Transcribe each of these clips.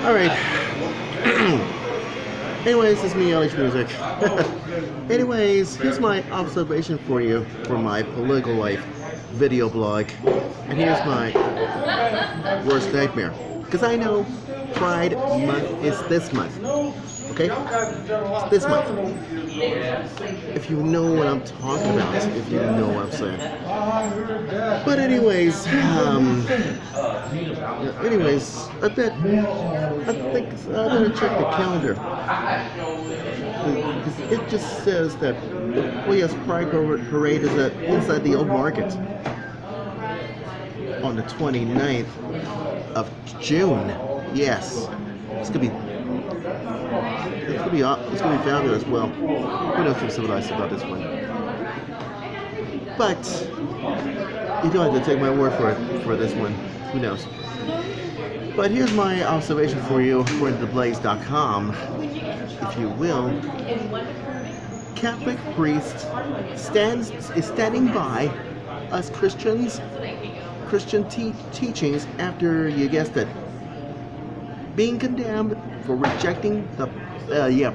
Alright. Anyways, it's me, LH Music. Anyways, here's my observation for you for my political life video blog. And here's my worst nightmare. Because I know Pride Month is this month. Okay? It's this month. If you know what I'm talking about, if you know what I'm saying. But anyways, I think I'm gonna check the calendar. It just says that the Williams Pride Parade is inside the old market on the 29th of June. Yes, it's gonna be fabulous. Well, who knows what's civilized about this one? But you don't have to take my word for this one. Who knows? But here's my observation for you according to theblaze.com, if you will. Catholic priest is standing by us Christian teachings after, you guessed it, being condemned for rejecting the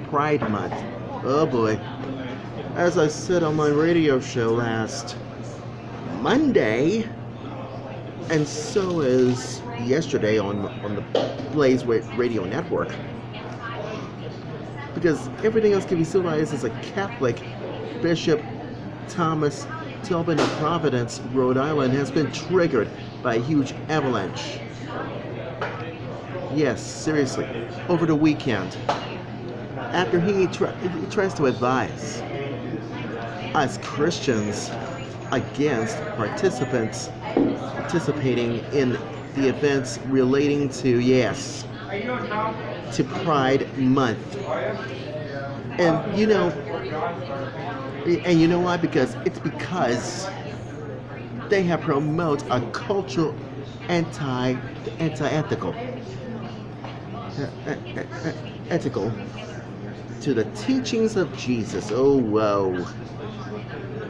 Pride Month. Oh boy. As I said on my radio show last Monday, and so is yesterday on the Blaze Radio Network, because everything else can be civilized as a Catholic. Bishop Thomas Tobin of Providence, Rhode Island, has been triggered by a huge avalanche. Yes, seriously, over the weekend, after he tries to advise us Christians against participating in the events relating to Pride Month. And you know why? Because they have promoted a cultural ethical to the teachings of Jesus. Oh whoa.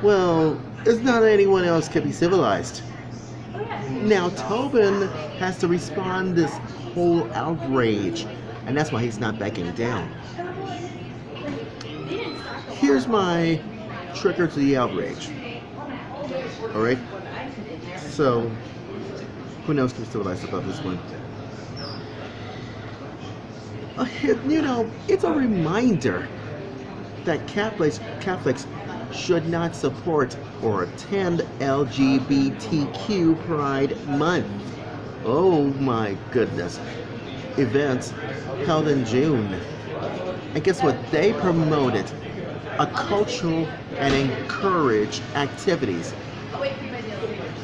Well, it's not anyone else can be civilized. Now Tobin has to respond this whole outrage, and that's why he's not backing down. Here's my trigger to the outrage. Alright? So, who knows can be civilized about this one? It's a reminder that Catholics should not support or attend LGBTQ Pride Month. Oh my goodness. Events held in June. And guess what? They promoted a cultural and encourage activities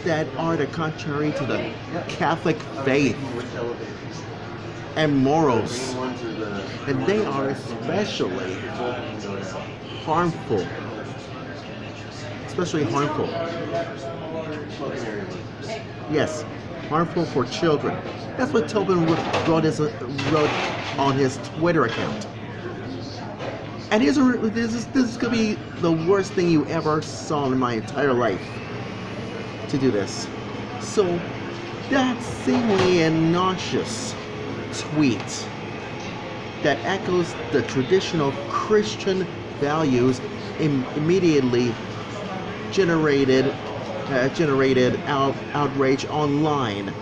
that are the contrary to the Catholic faith and morals. And they are especially harmful. Yes, harmful for children. That's what Tobin wrote on his Twitter account. And this is gonna be the worst thing you ever saw in my entire life to do this. So that seemingly nauseous tweet that echoes the traditional Christian values immediately generated outrage online,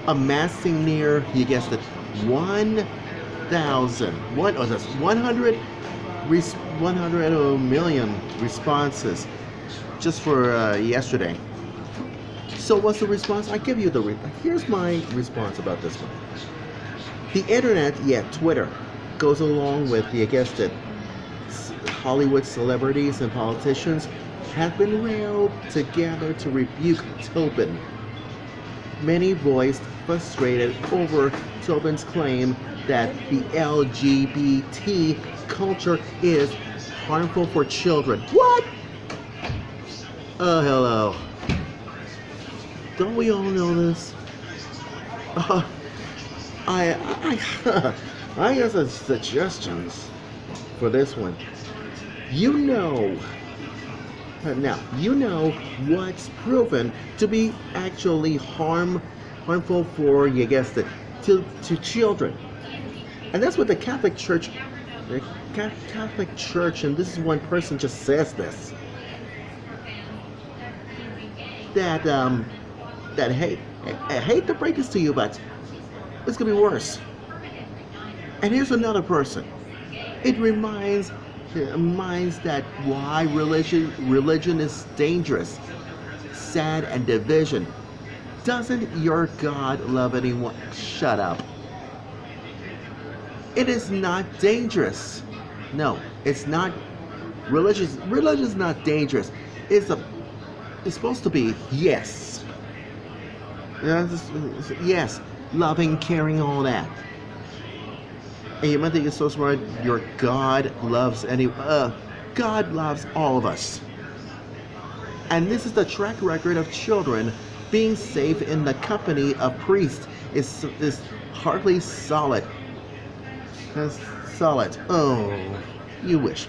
amassing near, you guessed it, 100 million responses just for yesterday. So what's the response? I give you here's my response about this one. The internet, Twitter, goes along with, you guessed it, Hollywood celebrities and politicians have been railed together to rebuke Tobin. Many voiced frustrated over Tobin's claim that the LGBT culture is harmful for children. What? Oh, hello. Don't we all know this? I got some suggestions for this one. Now, you know what's proven to be actually harmful for, you guessed it, to children. And that's what the Catholic Church, and this is one person just says this, that I hate to break this to you, but it's gonna be worse. And here's another person. It reminds that why religion is dangerous, sad, and division. Doesn't your God love anyone? Shut up. It is not dangerous. No, it's not. Religion's not dangerous. It's supposed to be, yes. Yes, loving, caring, all that. And you might think it's so smart. Your God loves God loves all of us. And this is the track record of children being safe in the company of priests is hardly solid. Solid. Oh, you wish.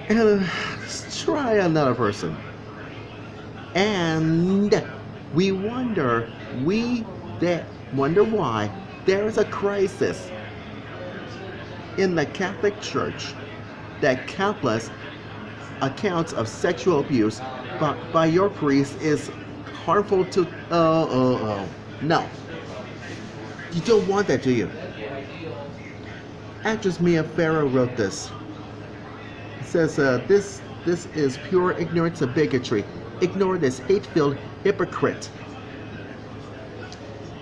And let's try another person. And we wonder why there is a crisis in the Catholic Church that countless accounts of sexual abuse by your priest is harmful to. No. You don't want that, do you? Actress Mia Farrow wrote this. It says, this is pure ignorance and bigotry. Ignore this hate-filled hypocrite.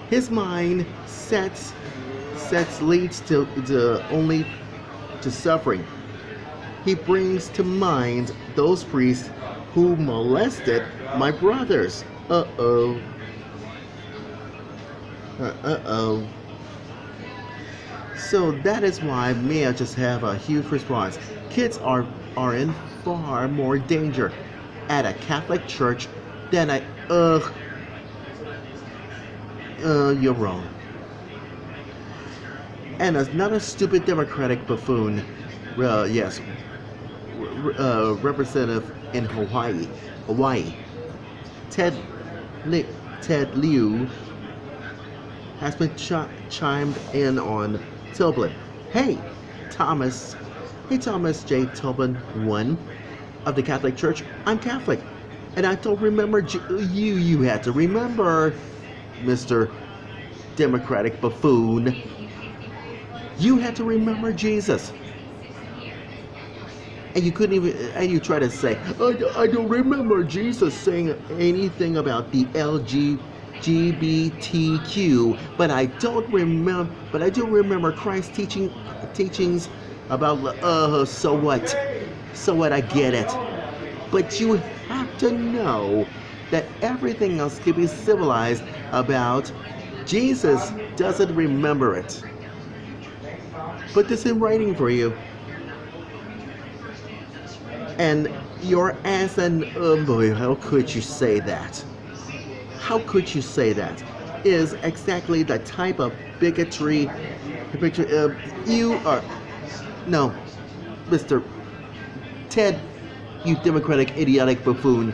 His mind sets leads to only to suffering. He brings to mind those priests who molested my brothers. Uh-oh. So that is why Mia just have a huge response. Kids are in far more danger at a Catholic church than you're wrong. And another stupid Democratic buffoon, representative in Hawaii, Ted Lieu, has been chimed in on Tobin. Hey, Thomas J. Tobin, one of the Catholic Church. I'm Catholic, and I don't remember you. You had to remember, Mr. Democratic buffoon. You had to remember Jesus. And you couldn't even, and you try to say, I don't remember Jesus saying anything about the LGBTQ, but I do remember Christ's teachings about, so what? So what, I get it. But you have to know that everything else can be civilized about. Jesus doesn't remember it. Put this in writing for you. And your ass, and oh boy, how could you say that? How could you say that? Is exactly the type of bigotry. You are. No, Mr. Ted, you Democratic idiotic buffoon.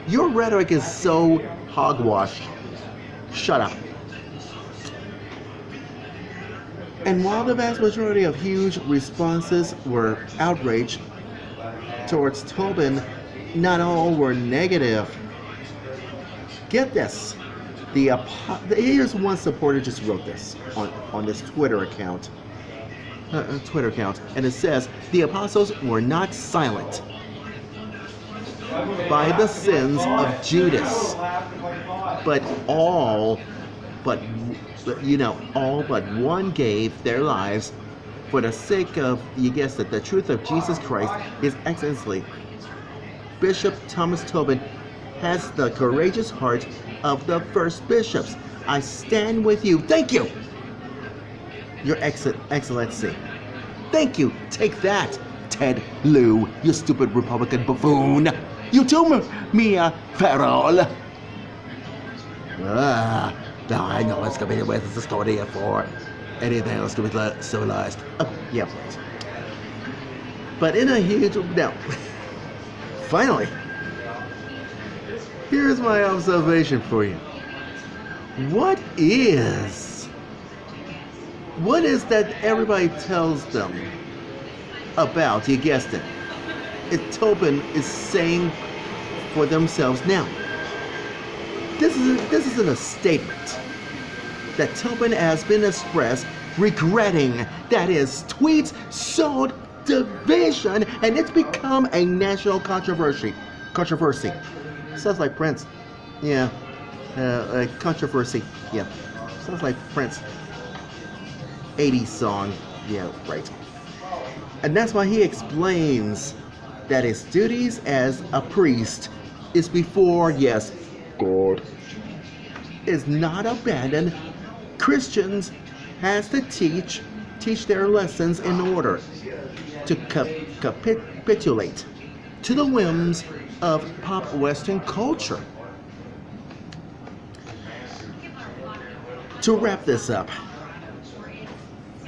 Your rhetoric is so hogwash. Shut up. And while the vast majority of huge responses were outrage towards Tobin, not all were negative. Get this. Here's one supporter just wrote this on this Twitter account. And it says, the apostles were not silent by the sins of Judas, but all but one gave their lives for the sake of, you guessed it, the truth of Jesus Christ, His Excellency. Bishop Thomas Tobin has the courageous heart of the first bishops. I stand with you. Thank you, Your Excellency. Thank you. Take that, Ted Lieu, you stupid Republican buffoon. You too, Mia Farrow. I know it's going to be with the story for anything else to be civilized. Yeah, please. But in a huge... Now, finally, here's my observation for you. What is? What is that everybody tells them about? You guessed it. Tobin is saying for themselves now. This isn't a statement that Tobin has been expressed regretting that his tweets sowed division and it's become a national controversy. Controversy. Sounds like Prince. Yeah. Controversy. Yeah. Sounds like Prince. 80s song. Yeah, right. And that's why he explains that his duties as a priest is before, yes, God, is not abandoned. Christians has to teach their lessons in order to capitulate to the whims of pop Western culture. To wrap this up,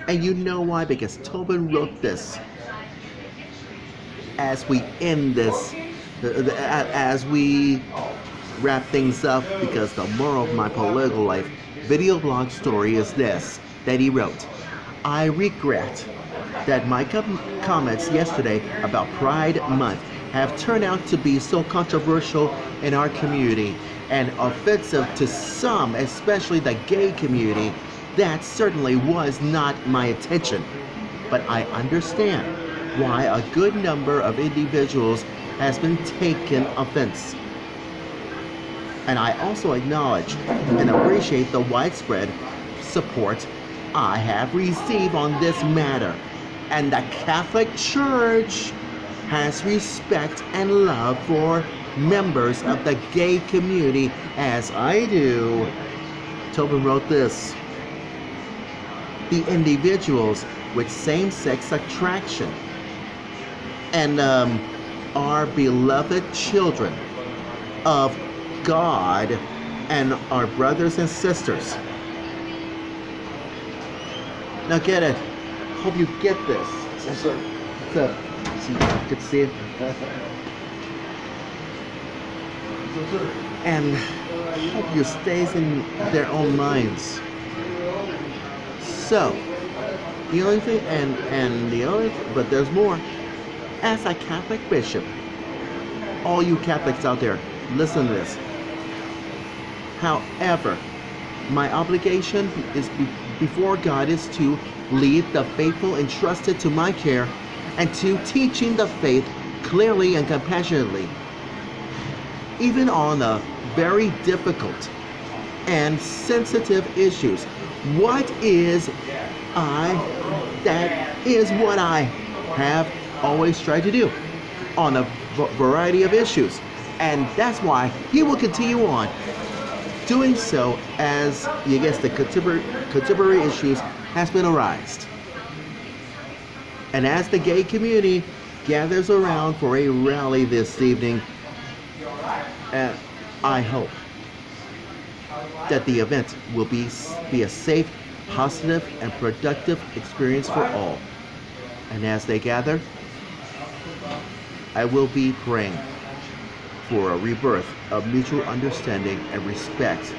and you know why? Because Tobin wrote this as we end this, as we wrap things up, because the moral of my political life video blog story is this, that he wrote. I regret that my comments yesterday about Pride Month have turned out to be so controversial in our community and offensive to some, especially the gay community. That certainly was not my intention. But I understand why a good number of individuals has been taken offense. And I also acknowledge and appreciate the widespread support I have received on this matter. And the Catholic Church has respect and love for members of the gay community as I do. Tobin wrote this. The individuals with same-sex attraction and are beloved children of God and our brothers and sisters. Now get it. Hope you get this. Yes, sir. What's up? Good to see you. And hope you stays in their own minds. So, the only thing, but there's more. As a Catholic bishop, all you Catholics out there, listen to this. However, my obligation is before God is to lead the faithful entrusted to my care and to teaching the faith clearly and compassionately, even on the very difficult and sensitive issues. That is what I have always tried to do on a variety of issues. And that's why he will continue on doing so as, you guess, the contemporary issues has been arised. And as the gay community gathers around for a rally this evening, I hope that the event will be a safe, positive, and productive experience for all. And as they gather, I will be praying for a rebirth of mutual understanding and respect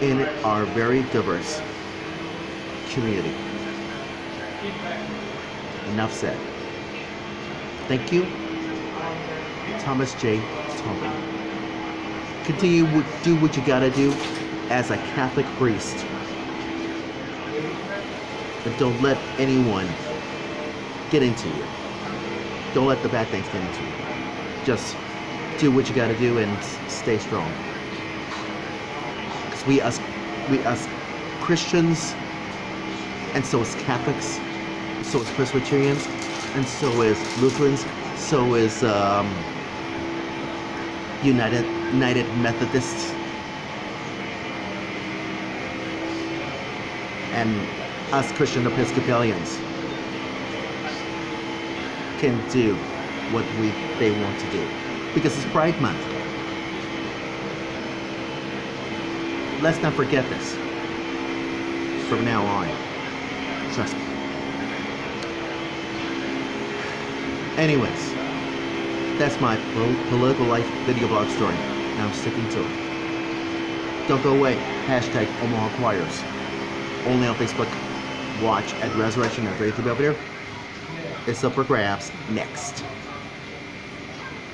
in our very diverse community. Enough said. Thank you, Thomas J. Tobin. Continue to do what you gotta do as a Catholic priest. But don't let anyone get into you. Don't let the bad things get into you. Just do what you gotta do and stay strong. Because we us Christians, and so is Catholics, so is Presbyterians, and so is Lutherans, so is United Methodists, and us Christian Episcopalians can do what they want to do, because it's Pride Month. Let's not forget this from now on. Trust me. Anyways, that's my political life video blog story, and I'm sticking to it. Don't go away. Hashtag Omaha Choirs. Only on Facebook. Watch at Resurrection at 33 over there. It's up for grabs next.